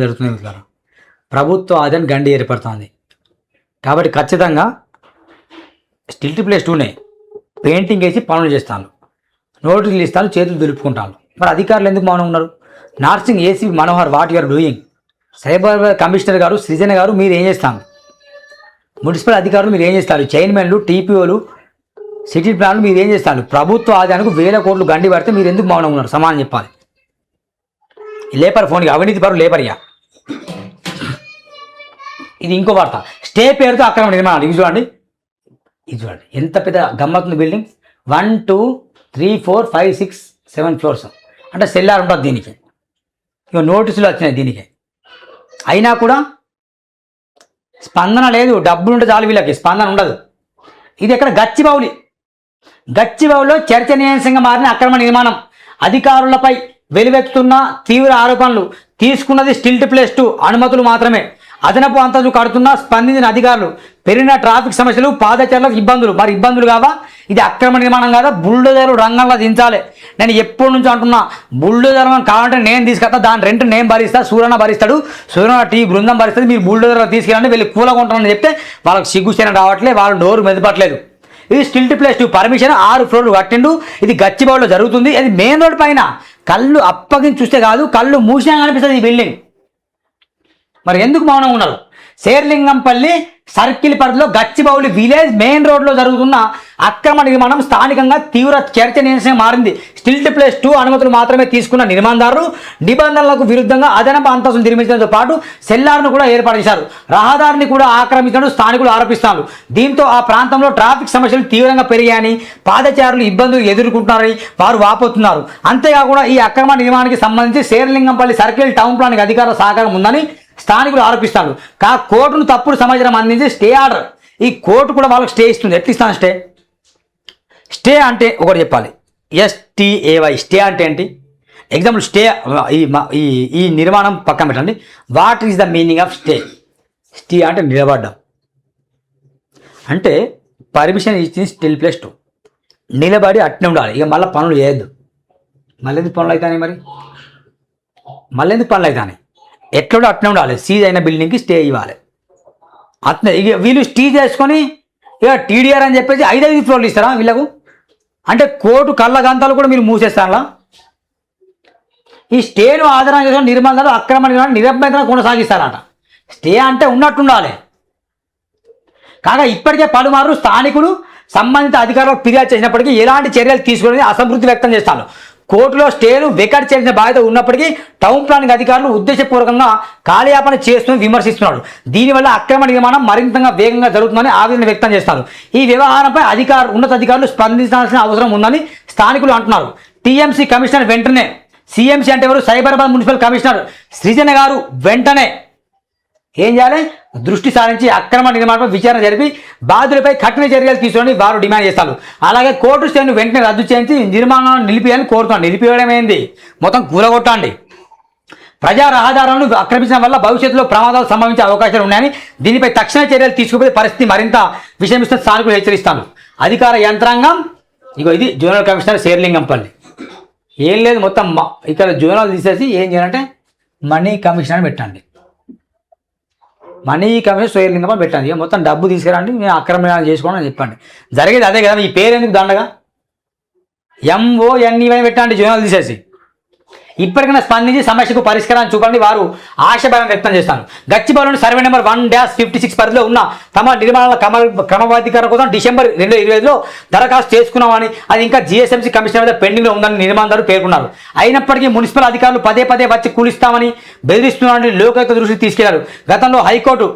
జరుగుతుంది కదా. ప్రభుత్వ ఆదాయం గండి ఏర్పడుతుంది కాబట్టి ఖచ్చితంగా స్టిల్ట్ ప్లేస్ 2నే పెయింటింగ్ వేసి పనులు చేస్తాను, నోటీసులు ఇస్తాను, చేతులు దులుపుకుంటాను. మరి అధికారులు ఎందుకు మౌనం ఉన్నారు? Narsingi ACP Manohar, what you are doing? Cyber commissioner గారు సృజన గారు మీరు ఏం చేస్తాను? మున్సిపల్ అధికారులు మీరు ఏం చేస్తారు? చైర్మన్లు, టీపీఓలు, సిటీ ప్లాన్లు మీరు ఏం చేస్తారు? ప్రభుత్వ ఆదాయానికి 1000 కోట్లు గండి పడితే మీరు ఎందుకు మౌనం ఉన్నారు? సమాధానం చెప్పాలి. లేపర్ ఫోన్కి అవినీతి పరులు లేపరియా. ఇది ఇంకో వార్త. స్టే పేరుతో అక్రమ నిర్మాణాలు. ఇది చూడండి, ఇది చూడండి ఎంత పెద్ద గమ్మత్తుంది బిల్డింగ్. 1 2 3 4 5 6 7 ఫ్లోర్స్. అంటే సెల్లార్ ఉంటుంది దీనికి. ఇక నోటీసులు వచ్చినాయి దీనికి. అయినా కూడా స్పందన లేదు. డబ్బులు ఉంటే చాలు, వీళ్ళకి స్పందన ఉండదు. ఇది ఎక్కడ? గచ్చిబౌలిలో చర్చనీయాంశంగా మారిన అక్రమ నిర్మాణం. అధికారులపై వెలువెత్తుతున్న తీవ్ర ఆరోపణలు. తీసుకున్నది స్టిల్ట్ ప్లేస్ 2 అనుమతులు మాత్రమే. అదనపు అంతస్తులు కడుతున్నా స్పందించిన అధికారులు. పెరిగిన ట్రాఫిక్ సమస్యలు, పాదచారులకు ఇబ్బందులు. మరి ఇబ్బందులు కావా? ఇది అక్రమ నిర్మాణం కాదా? బుల్డోజర్లు రంగంలో దించాలి. నేను ఎప్పటి నుంచో అంటున్నా, బుల్డోజర్ కావాలంటే నేను తీసుకొస్తా, దాని రెంట్ నేను భరిస్తా, సూర్యన భరిస్తాడు, సూర్యన టీ బృందం భరిస్తుంది, మీరు బుల్డోజర్లో తీసుకెళ్ళండి, వెళ్ళి కూలగొంటానని చెప్తే వాళ్ళకి సిగ్గుచేన రావట్లేదు, వాళ్ళు డోరు మెదపట్లేదు. ఇది స్టిల్ట్ ప్లేస్ 2 పర్మిషన్ 6 ఫ్లోర్లు కట్టిండు. ఇది గచ్చిబౌలిలో జరుగుతుంది. అది మెయిన్ రోడ్ పైన. కళ్ళు అప్పగించి చూస్తే కాదు, కళ్ళు మూసినా కనిపిస్తుంది ఈ బిల్డింగ్. మరి ఎందుకు మౌనం ఉన్నారు? శేర్లింగంపల్లి సర్కిల్ పరిధిలో గచ్చిబౌలి విలేజ్ మెయిన్ రోడ్లో జరుగుతున్న అక్రమ నిర్మాణం స్థానికంగా తీవ్ర చర్చనీయాంశంగా మారింది. స్టిల్ట్ ప్లేస్ 2 అనుమతులు మాత్రమే తీసుకున్న నిర్మాణదారులు నిబంధనలకు విరుద్ధంగా అదనపు అంతస్తులు నిర్మించడంతో పాటు సెల్లార్ను కూడా ఏర్పాటు చేశారు. రహదారిని కూడా ఆక్రమించడం స్థానికులు ఆరోపిస్తున్నారు. దీంతో ఆ ప్రాంతంలో ట్రాఫిక్ సమస్యలు తీవ్రంగా పెరిగాయని, పాదచారులు ఇబ్బందులు ఎదుర్కొంటున్నారని వారు వాపోతున్నారు. అంతేకాకుండా ఈ అక్రమ నిర్మాణానికి సంబంధించి శేర్లింగంపల్లి సర్కిల్ టౌన్ ప్లానింగ్ అధికారుల సహకారం ఉందని స్థానికులు ఆరోపిస్తారు. కోర్టును తప్పుడు సమాచారం అందించి స్టే ఆర్డర్. ఈ కోర్టు కూడా వాళ్ళకి స్టే ఇస్తుంది. ఎట్లా ఇస్తాను? స్టే అంటే ఒకటి చెప్పాలి. STAY. స్టే అంటే ఏంటి? ఎగ్జాంపుల్ స్టే, ఈ నిర్మాణం పక్కన పెట్టండి. What is the meaning of stay? Stay అంటే నిలబడ్డం. అంటే పర్మిషన్ ఇచ్చింది స్టిల్ ప్లేస్ 2, నిలబడి అట్నే ఉండాలి. ఇక మళ్ళీ పనులు చేయొద్దు. మళ్ళీ ఎందుకు పనులు అవుతాయి? మళ్ళీ ఎందుకు పనులు అవుతాయి? ఎట్లా అట్నే ఉండాలి. సీజ్ అయిన బిల్డింగ్కి స్టే ఇవ్వాలి. అట్నే ఇక వీళ్ళు స్టే చేసుకొని ఇక TDR అని చెప్పేసి 5 ఫ్లోర్లు ఇస్తారా వీళ్ళకు? అంటే కోర్టు కళ్ళగంతాలు కూడా మీరు మూసేస్తారా? ఈ స్టేను ఆధారం చేసుకుని నిర్మాణాలు అక్రమ నిర్మాణం నిరభ్యంతరంగా కొనసాగిస్తారట. స్టే అంటే ఉన్నట్టుండాలి. కాగా ఇప్పటికే పలుమార్లు స్థానికులు సంబంధిత అధికారులకు ఫిర్యాదు చేసినప్పటికీ ఎలాంటి చర్యలు తీసుకుని అసంతృప్తి వ్యక్తం చేస్తారు. కోర్టులో స్టేను వెకట్ చేసిన బాధ్యత ఉన్నప్పటికీ టౌన్ ప్లానింగ్ అధికారులు ఉద్దేశపూర్వకంగా కాలయాపన చేస్తూ విమర్శిస్తున్నారు. దీనివల్ల అక్రమ నిర్మాణం మరింతగా వేగంగా జరుగుతుందని ఆవేదన వ్యక్తం చేస్తారు. ఈ వ్యవహారంపై ఉన్నతాధికారులు స్పందించాల్సిన అవసరం ఉందని స్థానికులు అంటున్నారు. TMC కమిషనర్ వెంటనే, CMC అంటే ఎవరు? సైబరాబాద్ మున్సిపల్ కమిషనర్ సృజన గారు వెంటనే ఏం చేయాలి? దృష్టి సారించి అక్రమ నిర్మాణంపై విచారణ జరిపి బాధ్యులపై కఠిన చర్యలు తీసుకోవాలని వారు డిమాండ్ చేస్తారు. అలాగే కోర్టు స్టేను వెంటనే రద్దు చేయించి నిర్మాణాలను నిలిపియాలని కోరుతున్నారు. నిలిపివేయడం ఏంది? మొత్తం కూలగొట్టండి. ప్రజా రహదారులను ఆక్రమించడం వల్ల భవిష్యత్తులో ప్రమాదాలు సంభవించే అవకాశాలు ఉన్నాయని, దీనిపై తక్షణ చర్యలు తీసుకుపోతే పరిస్థితి మరింత విషమిస్తున్న స్థానికులు హెచ్చరిస్తాను. అధికార యంత్రాంగం ఇది జోనల్ కమిషనర్ శేర్లింగంపల్లి. ఏం లేదు, మొత్తం ఇక్కడ జోనల్ తీసేసి ఏం చేయాలంటే మనీ కమిషనర్ పెట్టండి. మనీ కమిషన్ శేర్లింగంపల్లి పెట్టండి. మొత్తం డబ్బు తీసుకురండి, మేము అక్రమ చేసుకోండి అని చెప్పండి. జరిగేది అదే కదా. ఈ పేరు ఎందుకు దండగా? MONEY పెట్టండి జోనల్ తీసేసి. ఇప్పటికైనా స్పందించి సమస్యకు పరిష్కారాన్ని చూపండి వారు ఆశాభావం వ్యక్తం చేస్తారు. గచ్చిబౌలిలోని సర్వే నెంబర్ 1-56 పరిధిలో ఉన్న తమ నిర్మాణాల క్రమబద్ధీకరణ కోసం డిసెంబర్ 2025లో దరఖాస్తు చేసుకున్నామని, అది ఇంకా GSMC కమిషనర్ మీద పెండింగ్లో ఉందని నిర్మాణదారులు పేర్కొన్నారు. అయినప్పటికీ మున్సిపల్ అధికారులు పదే వచ్చి కూలిస్తామని బెదిరిస్తున్నారని లోకాయుక్త దృష్టికి తీసుకెళ్లారు. గతంలో హైకోర్టు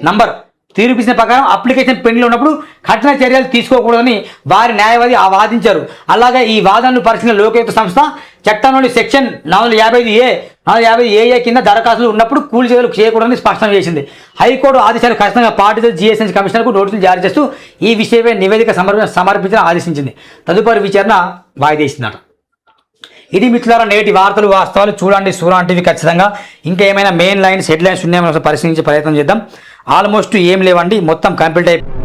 నంబర్ తీర్పిచ్చిన ప్రకారం అప్లికేషన్ పెండింగ్లో ఉన్నప్పుడు కఠిన చర్యలు తీసుకోకూడదని వారి న్యాయవాది వాదించారు. అలాగే ఈ వాదనలు పరిశీలన లోకాయుక్త సంస్థ చట్టంలోని సెక్షన్ 455A 455AA కింద దరఖాస్తులు ఉన్నప్పుడు కూలి చర్యలు చేయకూడదని స్పష్టం చేసింది. హైకోర్టు ఆదేశాలు ఖచ్చితంగా పాటిస్తూ GSMC కమిషనర్కు నోటీసులు జారీ చేస్తూ ఈ విషయమై నివేదిక సమర్పించాలని ఆదేశించింది. తదుపరి విచారణ వాయిదా ఇస్తున్నారు. ఇది మిత్రులారా నేటి వార్తలు వాస్తవాలు. చూడండి సురాన్ టీవీ ఖచ్చితంగా. ఇంకా ఏమైనా మెయిన్ లైన్స్ హెడ్లైన్స్ ఉన్నాయో పరిశీలించే ప్రయత్నం చేద్దాం. ఆల్మోస్ట్ ఏం లేవండి, మొత్తం కంప్లీట్ అయిపోయింది.